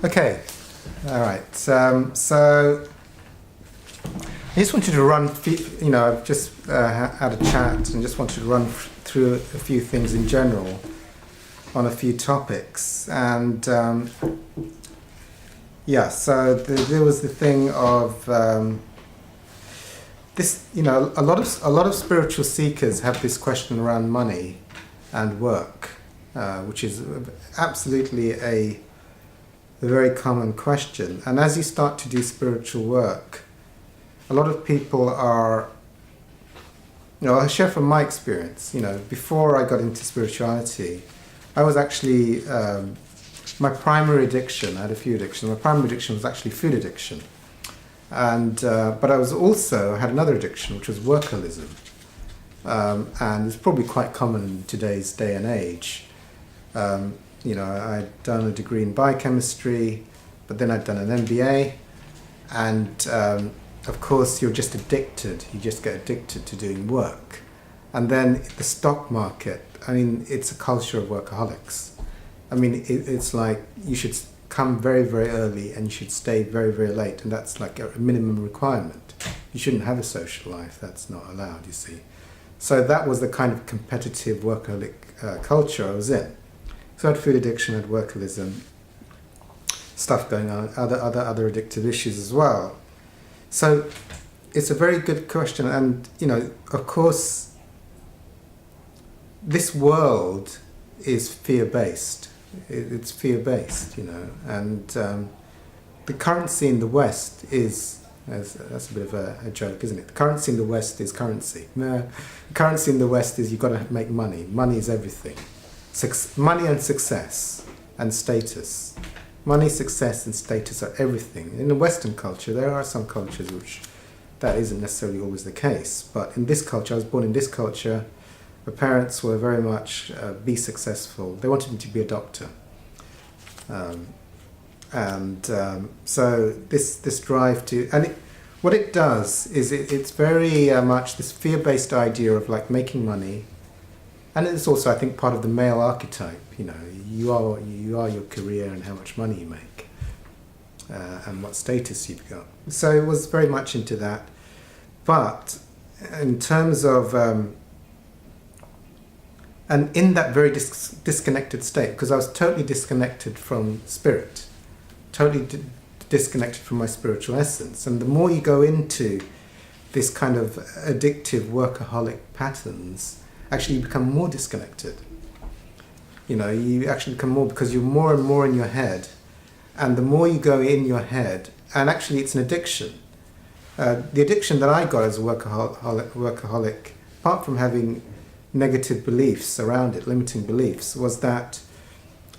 Okay, all right. So I just wanted to run, I've just had a chat and just wanted to run through a few things in general on a few topics. And so there was the thing of this, a lot of spiritual seekers have this question around money and work, which is absolutely a very common question. And as you start to do spiritual work, a lot of people are, I share from my experience, before I got into spirituality, I was actually, my primary addiction, I had a few addictions, my primary addiction was actually food addiction. And, but I had another addiction, which was workaholism. And it's probably quite common in today's day and age. I'd done a degree in biochemistry, but then I'd done an MBA, and of course you're just addicted, you just get addicted to doing work. And then the stock market, it's a culture of workaholics. It's like you should come very, very early and you should stay very, very late, and that's like a minimum requirement. You shouldn't have a social life, that's not allowed, you see. So that was the kind of competitive workaholic culture I was in. So I had food addiction, I had workaholism, stuff going on, other addictive issues as well. So it's a very good question, and of course, this world is fear-based. It's fear-based, and the currency in the West is, that's a bit of a joke, isn't it? The currency in the West is currency. The currency in the West is you've got to make money. Money is everything. Money and success and status. Money, success and status are everything. In the Western culture, there are some cultures which that isn't necessarily always the case. But in this culture, I was born in this culture, my parents were very much be successful. They wanted me to be a doctor. So this drive to, what it does is it's very much this fear-based idea of like making money. And it's also, I think, part of the male archetype. You are your career and how much money you make, and what status you've got. So it was very much into that. But in terms of, and in that very disconnected state, because I was totally disconnected from spirit, totally disconnected from my spiritual essence. And the more you go into this kind of addictive workaholic patterns, actually you become more disconnected. You actually become more, because you're more and more in your head, and the more you go in your head, and actually it's an addiction. The addiction that I got as a workaholic, apart from having negative beliefs around it, limiting beliefs, was that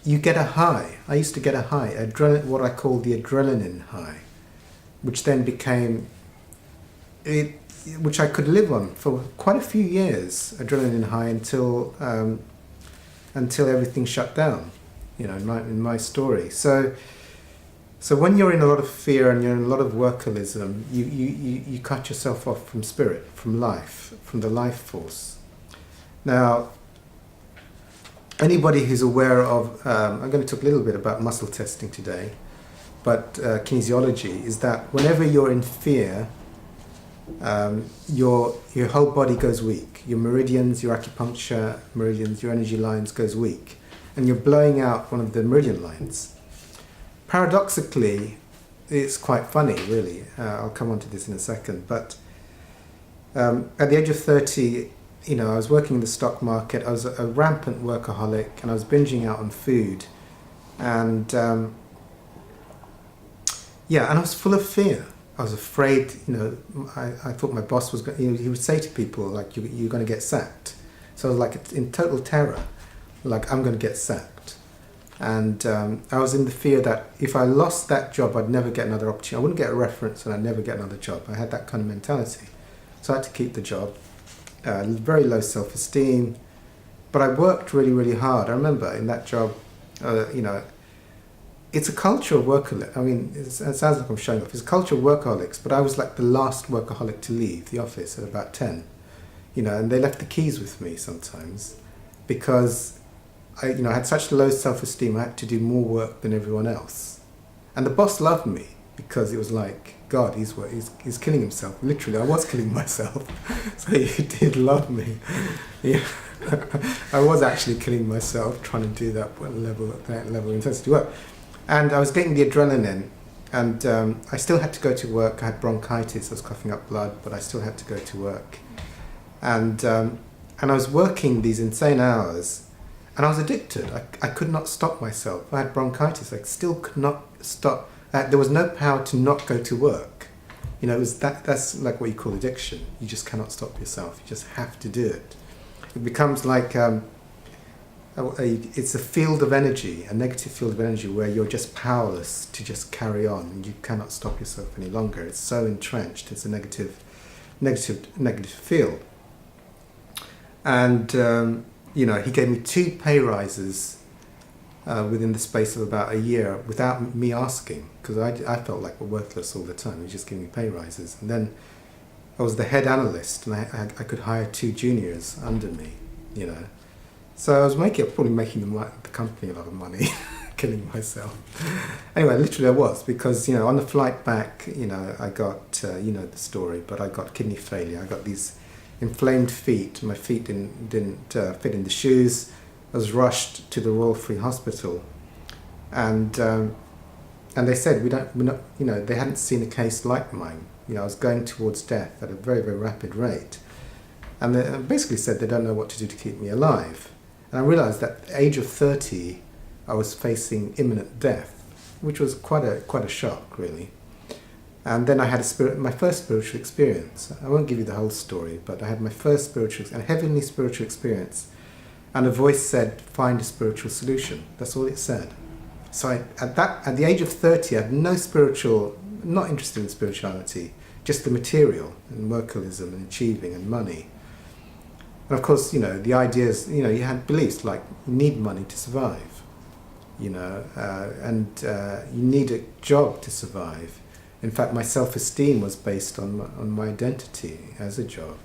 you get a high. I used to get a high, what I call the adrenaline high, which then became which I could live on for quite a few years, adrenaline high, until everything shut down, in my story. So when you're in a lot of fear and you're in a lot of workaholism, you cut yourself off from spirit, from life, from the life force. Now, anybody who's aware of, I'm going to talk a little bit about muscle testing today, but kinesiology is that whenever you're in fear, your whole body goes weak. Your meridians, your acupuncture meridians, your energy lines goes weak, and you're blowing out one of the meridian lines. Paradoxically, it's quite funny, really. I'll come on to this in a second. But at the age of 30, I was working in the stock market. I was a rampant workaholic, and I was binging out on food, and and I was full of fear. I was afraid, I thought my boss was going, he would say to people, like, you're going to get sacked. So I was like in total terror, like, I'm going to get sacked. And I was in the fear that if I lost that job, I'd never get another opportunity. I wouldn't get a reference and I'd never get another job. I had that kind of mentality. So I had to keep the job. Very low self-esteem. But I worked really, really hard. I remember in that job, it's a culture of workaholics. It sounds like I'm showing off. It's a culture of workaholics, but I was like the last workaholic to leave the office at about 10. And they left the keys with me sometimes because I had such low self-esteem. I had to do more work than everyone else. And the boss loved me because it was like, God, he's killing himself. Literally, I was killing myself. So he did love me. Yeah. I was actually killing myself trying to do that level of intensity work. And I was getting the adrenaline, and I still had to go to work. I had bronchitis, I was coughing up blood, but I still had to go to work. And I was working these insane hours, and I was addicted. I could not stop myself. I had bronchitis. I still could not stop. There was no power to not go to work. You know, it was that's like what you call addiction. You just cannot stop yourself. You just have to do it. It becomes like it's a field of energy, a negative field of energy, where you're just powerless to just carry on, and you cannot stop yourself any longer. It's so entrenched. It's a negative field. And you know, he gave me 2 pay rises within the space of about a year without me asking, because I felt like worthless all the time. He was just giving me pay rises. And then I was the head analyst, and I could hire 2 juniors under me, you know. So I was probably making the company a lot of money, killing myself. Anyway, literally I was, because, you know, on the flight back, you know, I got, you know the story, but I got kidney failure. I got these inflamed feet. My feet didn't fit in the shoes. I was rushed to the Royal Free Hospital, and they said we're not, you know, they hadn't seen a case like mine. You know, I was going towards death at a very, very rapid rate, and they basically said they don't know what to do to keep me alive. And I realised that at the age of 30, I was facing imminent death, which was quite a shock, really. And then I had my first spiritual experience. I won't give you the whole story, but I had my first heavenly spiritual experience. And a voice said, find a spiritual solution. That's all it said. So at the age of 30, I had not interested in spirituality, just the material and workaholism and achieving and money. And of course, you know, the ideas, you know, you had beliefs like you need money to survive, you know, and you need a job to survive. In fact, my self-esteem was based on my identity as a job.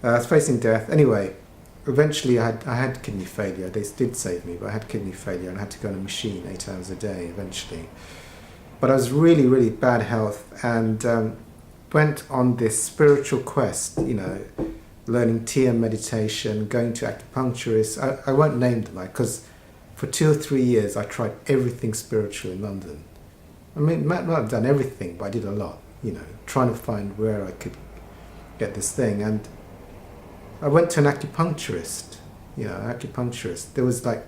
I was facing death. Anyway, eventually I had kidney failure. They did save me, but I had kidney failure and I had to go on a machine 8 hours a day eventually. But I was really, really bad health, and went on this spiritual quest, you know, learning TM meditation, going to acupuncturists. I won't name them, because for 2 or 3 years I tried everything spiritual in London. I mean, might not have done everything, but I did a lot, you know, trying to find where I could get this thing. And I went to an acupuncturist, you know, There was like,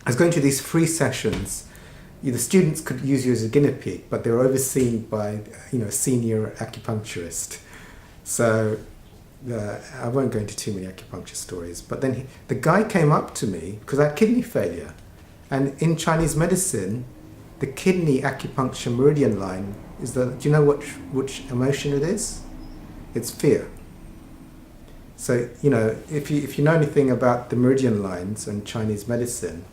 I was going to these free sessions. The students could use you as a guinea pig, but they were overseen by, you know, a senior acupuncturist. So I won't go into too many acupuncture stories. But then the guy came up to me, because I had kidney failure. And in Chinese medicine, the kidney acupuncture meridian line is do you know which emotion it is? It's fear. So, you know, if you know anything about the meridian lines in Chinese medicine,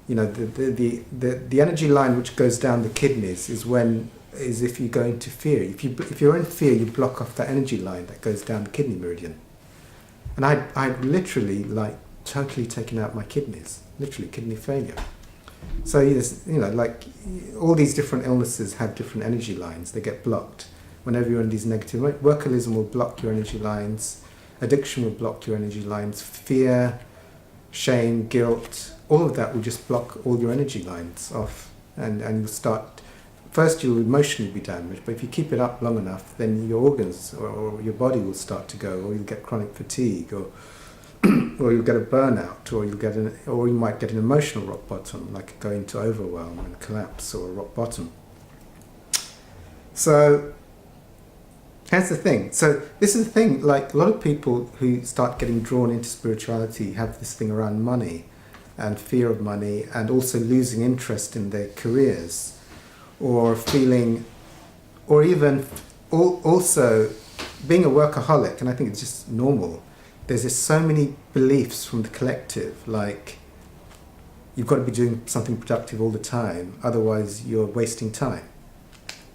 you know, the energy line which goes down the kidneys is if you go into fear. If you're in fear, you block off that energy line that goes down the kidney meridian. And I'd literally like totally taken out my kidneys, literally kidney failure. So, you know, like all these different illnesses have different energy lines. They get blocked whenever you're in these negative. Workaholism will block your energy lines. Addiction will block your energy lines. Fear, shame, guilt, all of that will just block all your energy lines off. And you'll start, first you'll emotionally be damaged, but if you keep it up long enough, then your organs or your body will start to go, or you'll get chronic fatigue, or or you'll get a burnout, or you might get an emotional rock bottom, like go into overwhelm and collapse, or a rock bottom. So here's the thing. So this is the thing, like a lot of people who start getting drawn into spirituality have this thing around money and fear of money, and also losing interest in their careers, or feeling, or even also being a workaholic. And I think it's just normal. There's just so many beliefs from the collective, like you've got to be doing something productive all the time, otherwise you're wasting time.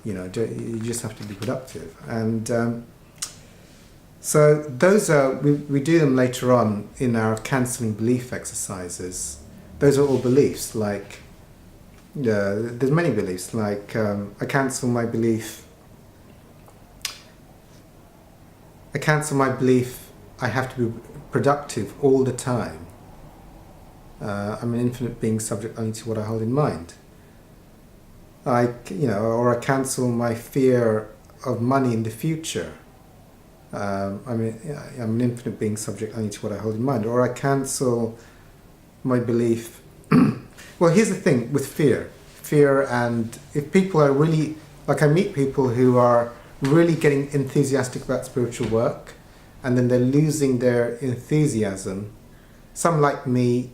You know, you just have to be productive. And so those are, we do them later on in our cancelling belief exercises. Those are all beliefs, like Yeah, there's many beliefs. Like I cancel my belief. I have to be productive all the time. I'm an infinite being subject only to what I hold in mind. Or I cancel my fear of money in the future. I'm an infinite being subject only to what I hold in mind. Or I cancel my belief. Well, here's the thing with fear. And if people are really, like I meet people who are really getting enthusiastic about spiritual work, and then they're losing their enthusiasm. Some, like me,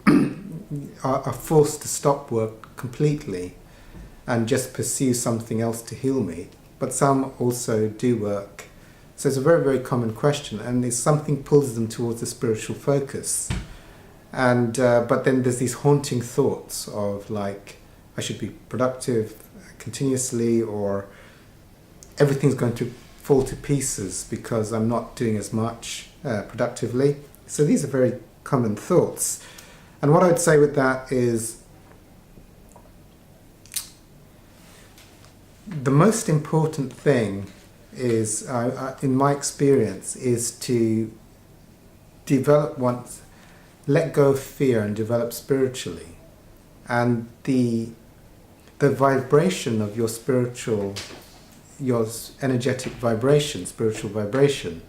are forced to stop work completely and just pursue something else to heal me. But some also do work. So it's a very, very common question, and it's something pulls them towards a spiritual focus. And but then there's these haunting thoughts of like, I should be productive continuously, or everything's going to fall to pieces because I'm not doing as much productively. So these are very common thoughts. And what I'd say with that is the most important thing is, in my experience, is to let go of fear and develop spiritually. And the vibration of your energetic vibration, spiritual vibration,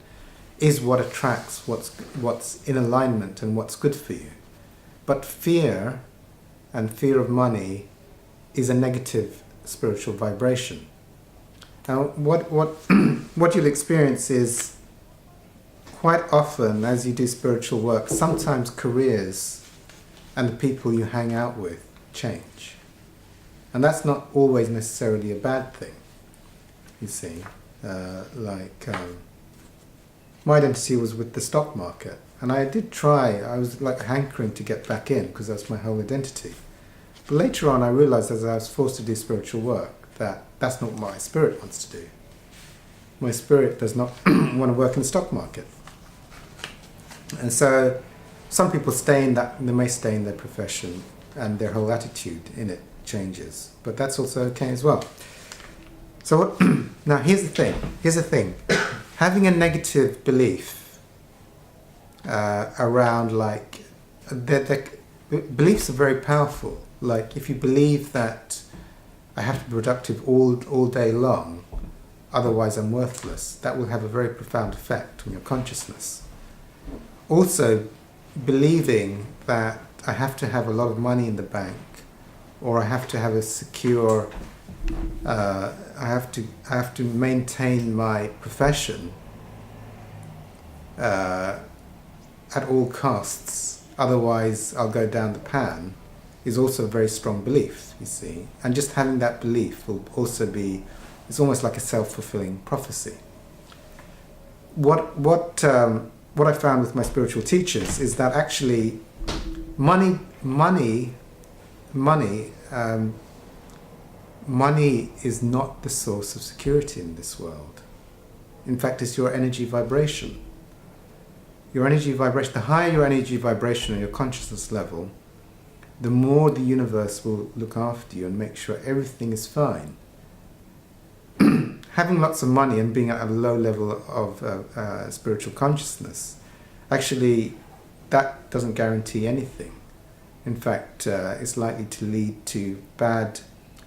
is what attracts what's in alignment and what's good for you. But fear and fear of money is a negative spiritual vibration. Now, what you'll experience is, quite often as you do spiritual work, sometimes careers and the people you hang out with change. And that's not always necessarily a bad thing, you see. My identity was with the stock market, and I was like hankering to get back in because that's my whole identity. But later on I realized, as I was forced to do spiritual work, that that's not what my spirit wants to do. My spirit does not want to work in the stock market. And so some people they may stay in their profession and their whole attitude in it changes, but that's also okay as well. So now here's the thing. Having a negative belief around beliefs are very powerful. Like if you believe that I have to be productive all day long, otherwise I'm worthless, that will have a very profound effect on your consciousness. Also, believing that I have to have a lot of money in the bank, or I have to have a secure, I have to maintain my profession at all costs, otherwise I'll go down the pan, is also a very strong belief, you see. And just having that belief will also be, it's almost like a self-fulfilling prophecy. What I found with my spiritual teachers is that actually money is not the source of security in this world. In fact, it's your energy vibration. Your energy vibration, the higher your energy vibration on your consciousness level, the more the universe will look after you and make sure everything is fine. Having lots of money and being at a low level of spiritual consciousness, actually, that doesn't guarantee anything. In fact, it's likely to lead to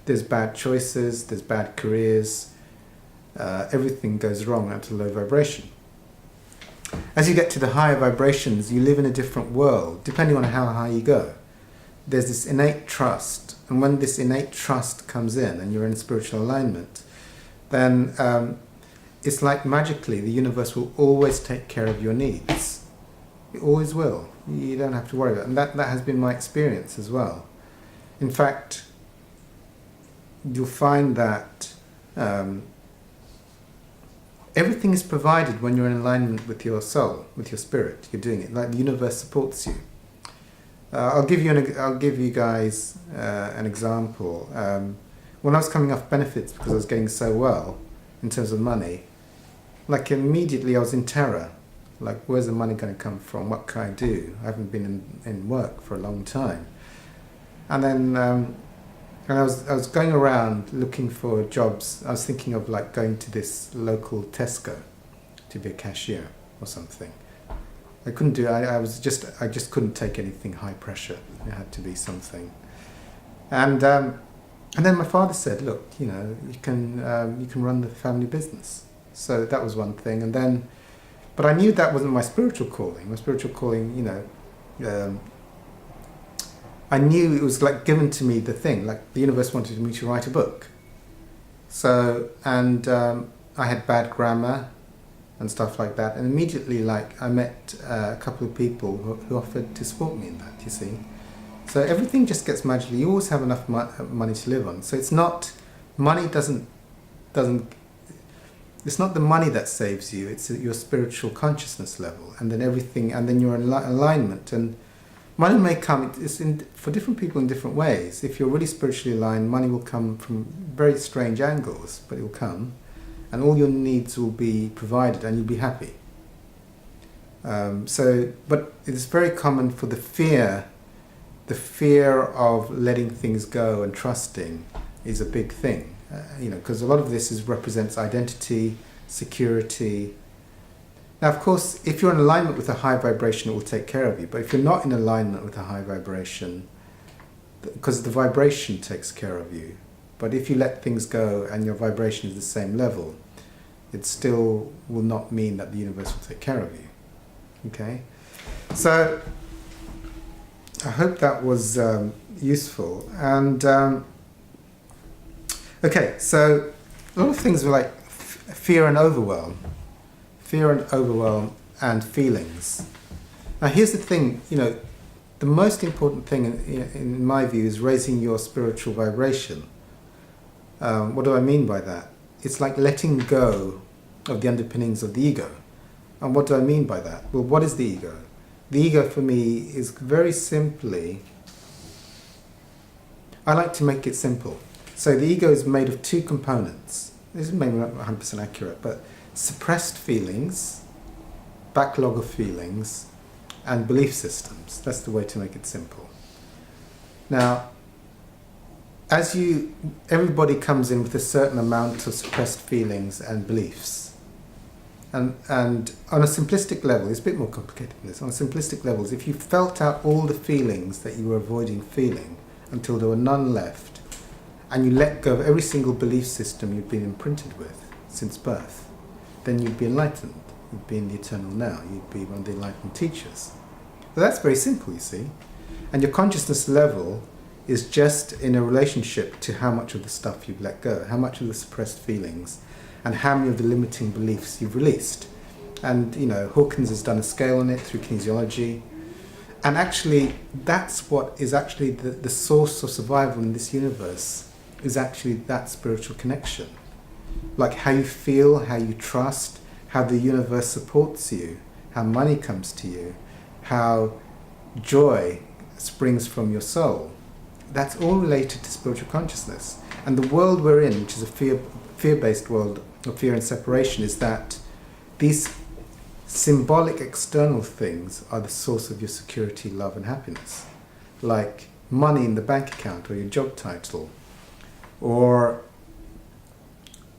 there's bad choices, there's bad careers, everything goes wrong at a low vibration. As you get to the higher vibrations, you live in a different world, depending on how high you go. There's this innate trust, and when this innate trust comes in and you're in spiritual alignment, then it's like magically the universe will always take care of your needs. It always will. You don't have to worry about it. And that has been my experience as well. In fact, you'll find that everything is provided when you're in alignment with your soul, with your spirit. You're doing it. Like the universe supports you. I'll give you guys an example. When I was coming off benefits because I was getting so well in terms of money, like immediately I was in terror. Like, where's the money going to come from? What can I do? I haven't been in work for a long time. And then And I was going around looking for jobs. I was thinking of like going to this local Tesco to be a cashier or something. I couldn't do it. I just couldn't take anything high pressure. It had to be something. And then my father said, look, you can run the family business. So that was one thing. And then, but I knew that wasn't my spiritual calling. My spiritual calling, I knew it was like given to me, the thing, like the universe wanted me to write a book. So, and I had bad grammar and stuff like that. And immediately, like, I met a couple of people who offered to support me in that, you see. So everything just gets magically, you always have enough money to live on. So it's not, money doesn't, it's not the money that saves you, it's your spiritual consciousness level. And then everything, and then your alignment. And money may come, for different people in different ways. If you're really spiritually aligned, money will come from very strange angles, but it will come. And all your needs will be provided and you'll be happy. But it's very common for the fear of letting things go and trusting is a big thing. Because a lot of this represents identity, security. Now, of course, if you're in alignment with a high vibration, it will take care of you. But if you're not in alignment with a high vibration, because the vibration takes care of you. But if you let things go and your vibration is the same level, it still will not mean that the universe will take care of you. Okay? So, I hope that was useful. And, okay, so a lot of things were like fear and overwhelm. Fear and overwhelm and feelings. Now here's the thing, the most important thing in my view is raising your spiritual vibration. What do I mean by that? It's like letting go of the underpinnings of the ego. And what do I mean by that? Well, what is the ego? The ego for me is very simply, I like to make it simple. So the ego is made of two components. This is maybe not 100% accurate, but suppressed feelings, backlog of feelings, and belief systems. That's the way to make it simple. Now, everybody comes in with a certain amount of suppressed feelings and beliefs. And on a simplistic level, it's a bit more complicated than this. On a simplistic level, if you felt out all the feelings that you were avoiding feeling until there were none left, and you let go of every single belief system you've been imprinted with since birth, then you'd be enlightened. You'd be in the eternal now. You'd be one of the enlightened teachers. So that's very simple, you see. And your consciousness level is just in a relationship to how much of the stuff you've let go, how much of the suppressed feelings, and how many of the limiting beliefs you've released. And, Hawkins has done a scale on it through kinesiology. And actually, that's what is actually the source of survival in this universe, is actually that spiritual connection. Like how you feel, how you trust, how the universe supports you, how money comes to you, how joy springs from your soul. That's all related to spiritual consciousness. And the world we're in, which is a fear-based world of fear and separation, is that these symbolic external things are the source of your security, love and happiness. Like money in the bank account or your job title, or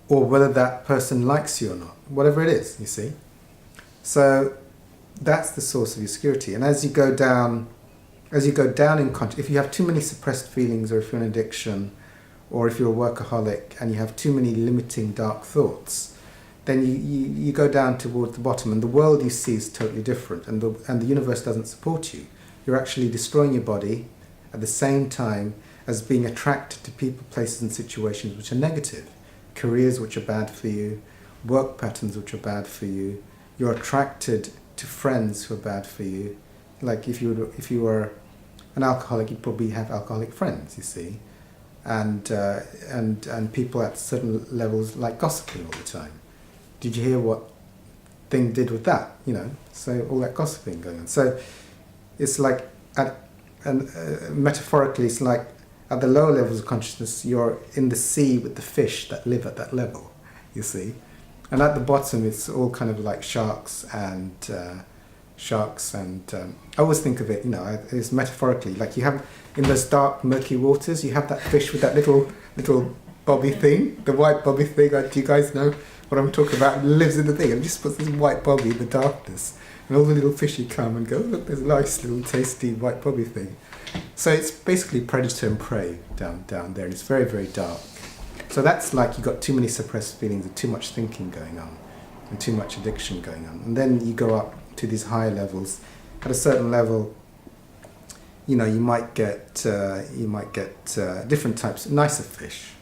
whether that person likes you or not, whatever it is, you see. So that's the source of your security. And as you go down in consciousness, if you have too many suppressed feelings, or if you're in addiction, or if you're a workaholic and you have too many limiting dark thoughts, then you go down towards the bottom, and the world you see is totally different, and the universe doesn't support you. You're actually destroying your body at the same time as being attracted to people, places and situations which are negative. Careers which are bad for you, work patterns which are bad for you. You're attracted to friends who are bad for you. Like if you were an alcoholic, you'd probably have alcoholic friends, you see. And people at certain levels like gossiping all the time. Did you hear what thing did with that? So all that gossiping going on. So it's like, metaphorically, it's like at the lower levels of consciousness, you're in the sea with the fish that live at that level, you see. And at the bottom, it's all kind of like sharks and sharks, and I always think of it, as metaphorically, like you have in those dark, murky waters, you have that fish with that little bobby thing, the white bobby thing. Do you guys know what I'm talking about? It lives in the thing, and just puts this white bobby in the darkness, and all the little fishy come and go, look, there's a nice little tasty white bobby thing. So it's basically predator and prey down there, and it's very, very dark. So that's like you've got too many suppressed feelings and too much thinking going on and too much addiction going on. And then you go up to these higher levels. At a certain level, you might get different types, nicer fish,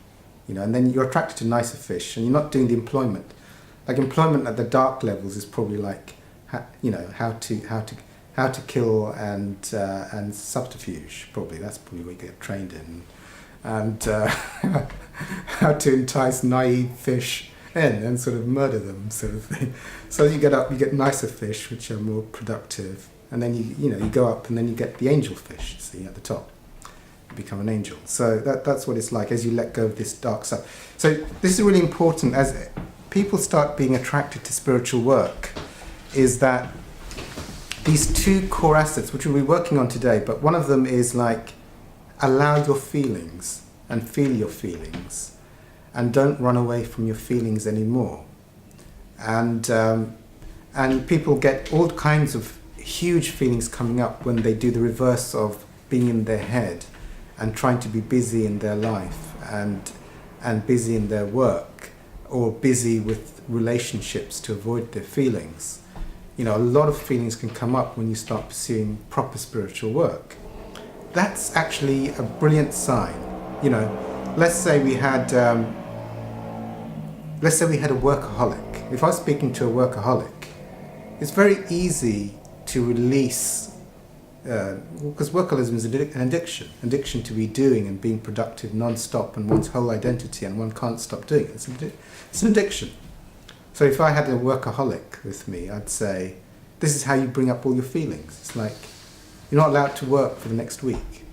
and then you're attracted to nicer fish, and you're not doing the employment. Like employment at the dark levels is probably like, how to kill and subterfuge. Probably that's probably what you get trained in, and how to entice naive fish in and sort of murder them, sort of thing. So as you get up, you get nicer fish, which are more productive, and then you go up, and then you get the angel fish. See at the top, you become an angel. So that's what it's like as you let go of this dark stuff. So this is really important as people start being attracted to spiritual work. Is that these two core assets, which we'll be working on today, but one of them is like allow your feelings and feel your feelings, and don't run away from your feelings anymore. And people get all kinds of huge feelings coming up when they do the reverse of being in their head and trying to be busy in their life and busy in their work or busy with relationships to avoid their feelings. A lot of feelings can come up when you start pursuing proper spiritual work. That's actually a brilliant sign. Let's say we had a workaholic. If I was speaking to a workaholic, it's very easy to release, because workaholism is an addiction to be doing and being productive non-stop, and one's whole identity, and one can't stop doing it. It's an addiction. So if I had a workaholic with me, I'd say, this is how you bring up all your feelings. It's like, you're not allowed to work for the next week.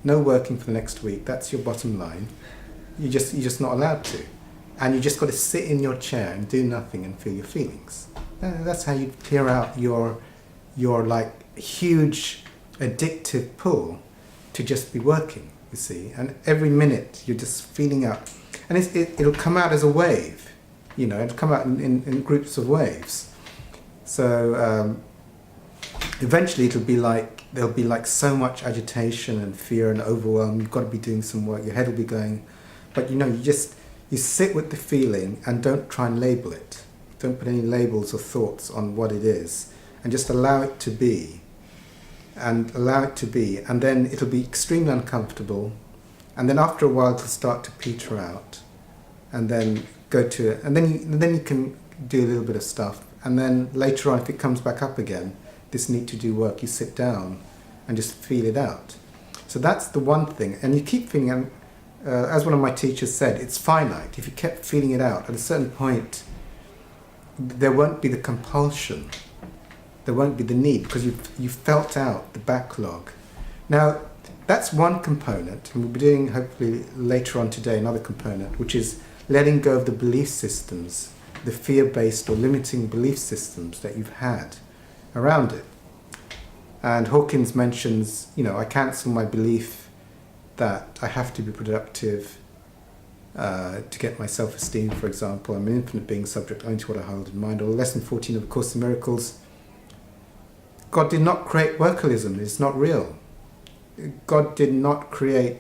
No working for the next week. That's your bottom line. You're just not allowed to. And you just got to sit in your chair and do nothing and feel your feelings. That's how you clear out your like huge addictive pull to just be working, you see. And every minute you're just feeling out. And it'll come out as a wave. It'll come out in groups of waves. So eventually there'll be like so much agitation and fear and overwhelm. You've got to be doing some work. Your head will be going, but you sit with the feeling and don't try and label it. Don't put any labels or thoughts on what it is, and just allow it to be. And then it'll be extremely uncomfortable, and then after a while it'll start to peter out, and then go to it, and then you can do a little bit of stuff, and then later on, if it comes back up again, this need to do work, you sit down and just feel it out. So that's the one thing, and you keep feeling, and as one of my teachers said, it's finite. If you kept feeling it out, at a certain point there won't be the compulsion, there won't be the need, because you've felt out the backlog. Now that's one component, and we'll be doing hopefully later on today another component, which is letting go of the belief systems, the fear-based or limiting belief systems that you've had around it. And Hawkins mentions, I cancel my belief that I have to be productive to get my self-esteem, for example. I'm an infinite being subject only to what I hold in mind. Or lesson 14 of the Course in Miracles, God did not create workaholism. It's not real. God did not create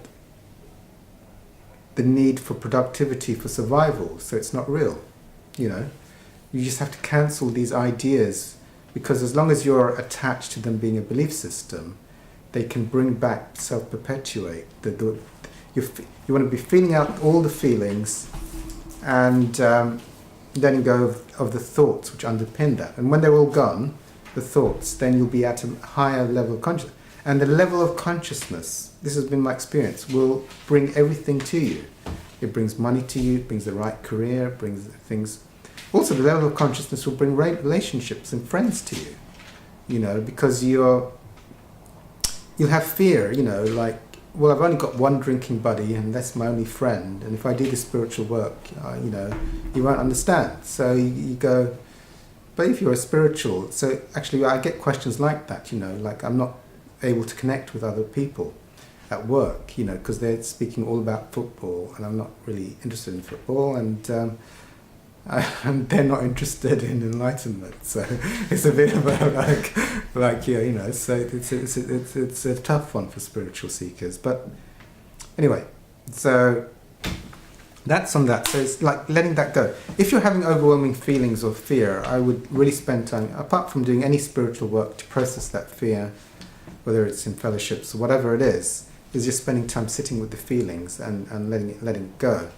the need for productivity for survival, so it's not real. You just have to cancel these ideas, because as long as you're attached to them being a belief system, they can bring back, self-perpetuate. You want to be feeling out all the feelings and letting go of the thoughts which underpin that. And when they're all gone, the thoughts, then you'll be at a higher level of consciousness. And the level of consciousness, this has been my experience, will bring everything to you. It brings money to you, it brings the right career, it brings things. Also, the level of consciousness will bring relationships and friends to you. Because you'll have fear, like, well, I've only got one drinking buddy and that's my only friend. And if I do this spiritual work, you won't understand. So you go, But if you're a spiritual, so actually I get questions like that, like I'm not able to connect with other people at work, because they're speaking all about football and I'm not really interested in football, and they're not interested in enlightenment. So it's a bit of a so it's a tough one for spiritual seekers. But anyway, so that's on that. So it's like letting that go. If you're having overwhelming feelings of fear, I would really spend time, apart from doing any spiritual work, to process that fear, whether it's in fellowships or whatever it is just spending time sitting with the feelings and letting it go.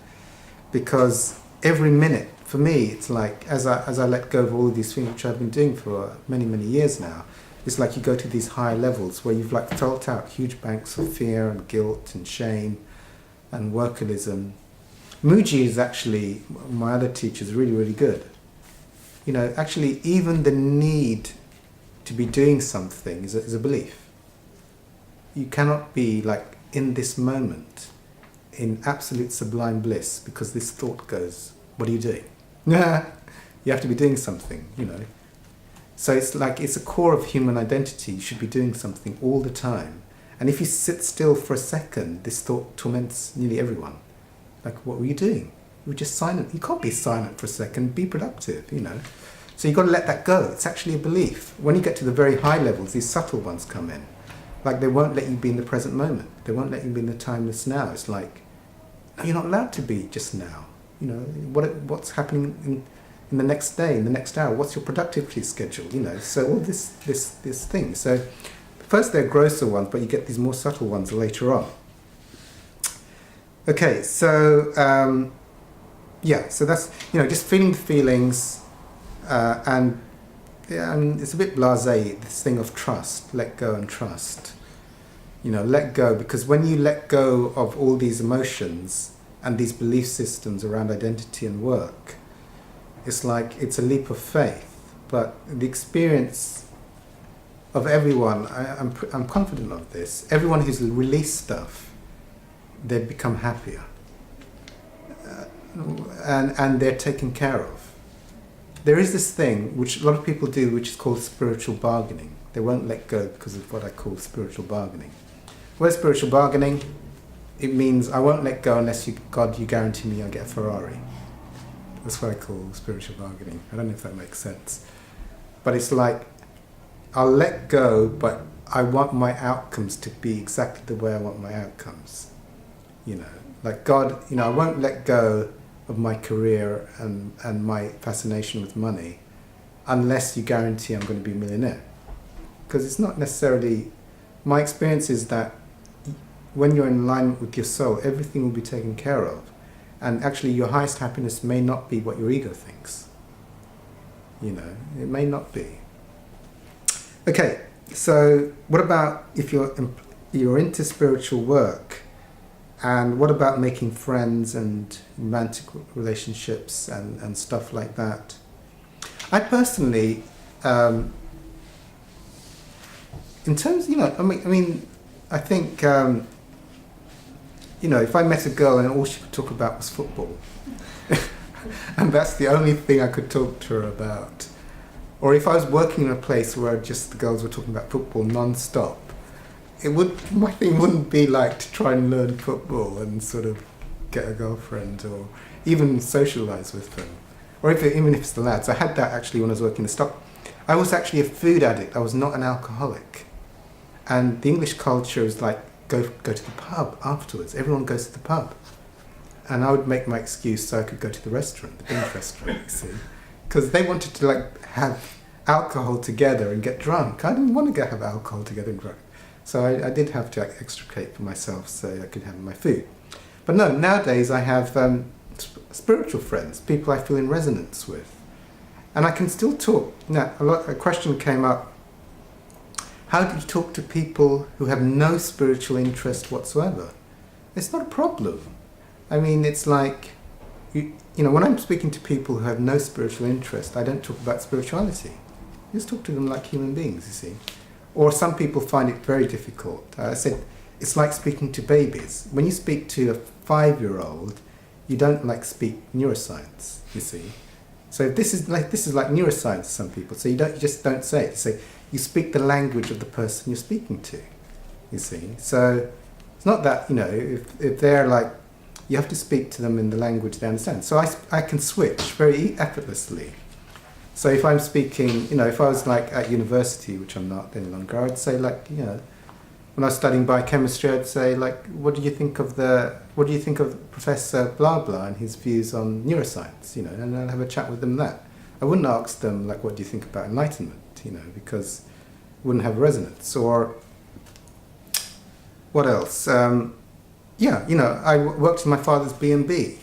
Because every minute, for me, it's like, as I let go of all of these things which I've been doing for many, many years now, it's like you go to these higher levels where you've like felt out huge banks of fear and guilt and shame and workaholism. Muji is actually, my other teacher, is really, really good. Actually, even the need to be doing something is a belief. You cannot be like in this moment in absolute sublime bliss because this thought goes, what are you doing? You have to be doing something, So it's like, it's a core of human identity. You should be doing something all the time. And if you sit still for a second, this thought torments nearly everyone. Like, what were you doing? You were just silent. You can't be silent for a second. Be productive, So you've got to let that go. It's actually a belief. When you get to the very high levels, these subtle ones come in. Like, they won't let you be in the present moment. They won't let you be in the timeless now. It's like, no, you're not allowed to be just now. What's happening in the next day, in the next hour? What's your productivity schedule? So all this thing. So first they're grosser ones, but you get these more subtle ones later on. Okay, so so that's just feeling the feelings, and it's a bit blasé, this thing of trust, let go and trust. Let go, because when you let go of all these emotions and these belief systems around identity and work, it's like it's a leap of faith. But the experience of everyone, I'm confident of this. Everyone who's released stuff, they become happier, and they're taken care of. There is this thing which a lot of people do, which is called spiritual bargaining. They won't let go because of what I call spiritual bargaining. What is spiritual bargaining? It means I won't let go unless you guarantee me I'll get a Ferrari. That's what I call spiritual bargaining. I don't know if that makes sense. But it's like, I'll let go, but I want my outcomes to be exactly the way I want my outcomes. Like God, I won't let go of my career and my fascination with money unless you guarantee I'm going to be a millionaire. Because it's not necessarily, my experience is that when you're in alignment with your soul, everything will be taken care of. And actually your highest happiness may not be what your ego thinks. It may not be. Okay, so what about if you're into spiritual work, and what about making friends and romantic relationships and stuff like that? I personally, in terms, I think, if I met a girl and all she could talk about was football, and that's the only thing I could talk to her about, or if I was working in a place where just the girls were talking about football non-stop, my thing wouldn't be like to try and learn football and sort of get a girlfriend or even socialise with them. Or even if it's the lads. I had that actually when I was working in the stock. I was actually a food addict. I was not an alcoholic. And the English culture is like, go to the pub afterwards. Everyone goes to the pub. And I would make my excuse so I could go to the restaurant, the binge restaurant, you see. Because they wanted to have alcohol together and get drunk. I didn't want to have alcohol together and drunk. So I did have to extricate for myself so I could have my food. But no, nowadays I have spiritual friends, people I feel in resonance with. And I can still talk. Now, a question came up, how do you talk to people who have no spiritual interest whatsoever? It's not a problem. It's like, when I'm speaking to people who have no spiritual interest, I don't talk about spirituality. I just talk to them like human beings, you see. Or some people find it very difficult. I said, it's like speaking to babies. When you speak to a 5-year-old, you don't speak neuroscience, you see. So this is like neuroscience to some people. So you just don't say it. You say you speak the language of the person you're speaking to. You see, so it's not that, you know, if they're like, you have to speak to them in the language they understand. So I can switch very effortlessly. So if I'm speaking, you know, if I was like at university, which I'm not any longer, I'd say like, you know, when I was studying biochemistry, I'd say like, what do you think of Professor blah blah and his views on neuroscience, you know, and I'll have a chat with them that. I wouldn't ask them like, what do you think about enlightenment, you know, because it wouldn't have resonance. Or what else? Yeah, you know, I worked in my father's B&B.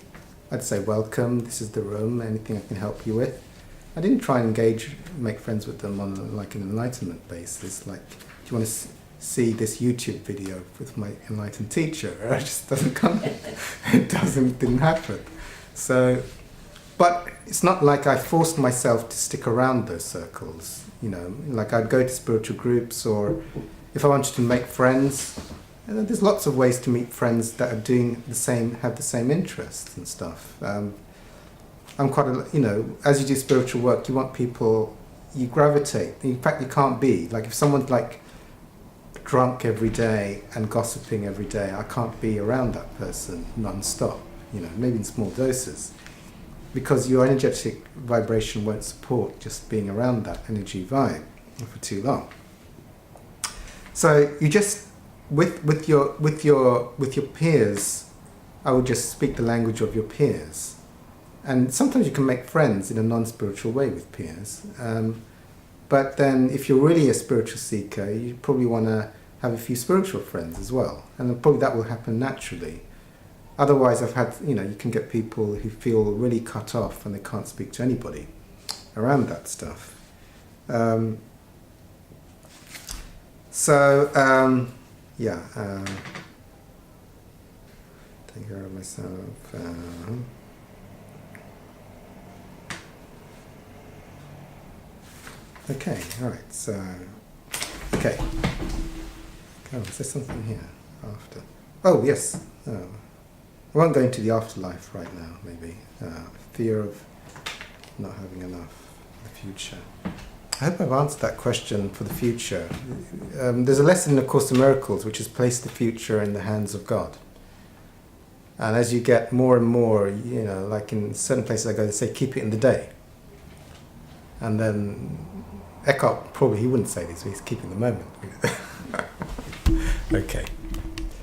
I'd say, welcome, this is the room, anything I can help you with. I didn't try and make friends with them on like an enlightenment basis, like, do you want to see this YouTube video with my enlightened teacher? It just doesn't come, didn't happen. So, but it's not like I forced myself to stick around those circles, you know, like I'd go to spiritual groups, or if I wanted to make friends, there's lots of ways to meet friends that are doing the same, have the same interests and stuff. I'm quite you know, as you do spiritual work, you want people, you gravitate. In fact, you can't be, like if someone's like drunk every day and gossiping every day, I can't be around that person non-stop, you know, maybe in small doses, because your energetic vibration won't support just being around that energy vibe for too long. So you just, with your peers, I would just speak the language of your peers, and sometimes you can make friends in a non-spiritual way with peers. But then, if you're really a spiritual seeker, you probably want to have a few spiritual friends as well, and probably that will happen naturally. Otherwise, I've had, you know, you can get people who feel really cut off and they can't speak to anybody around that stuff. Yeah, take care of myself. Okay, all right. So, okay. Oh, is there something here after? Oh, yes. Oh. I won't go into the afterlife right now. Maybe fear of not having enough in the future. I hope I've answered that question for the future. There's a lesson in A Course in Miracles which is place the future in the hands of God. And as you get more and more, you know, like in certain places I go, they say keep it in the day. And then Eckhart, probably he wouldn't say this, but he's keeping the moment. Okay.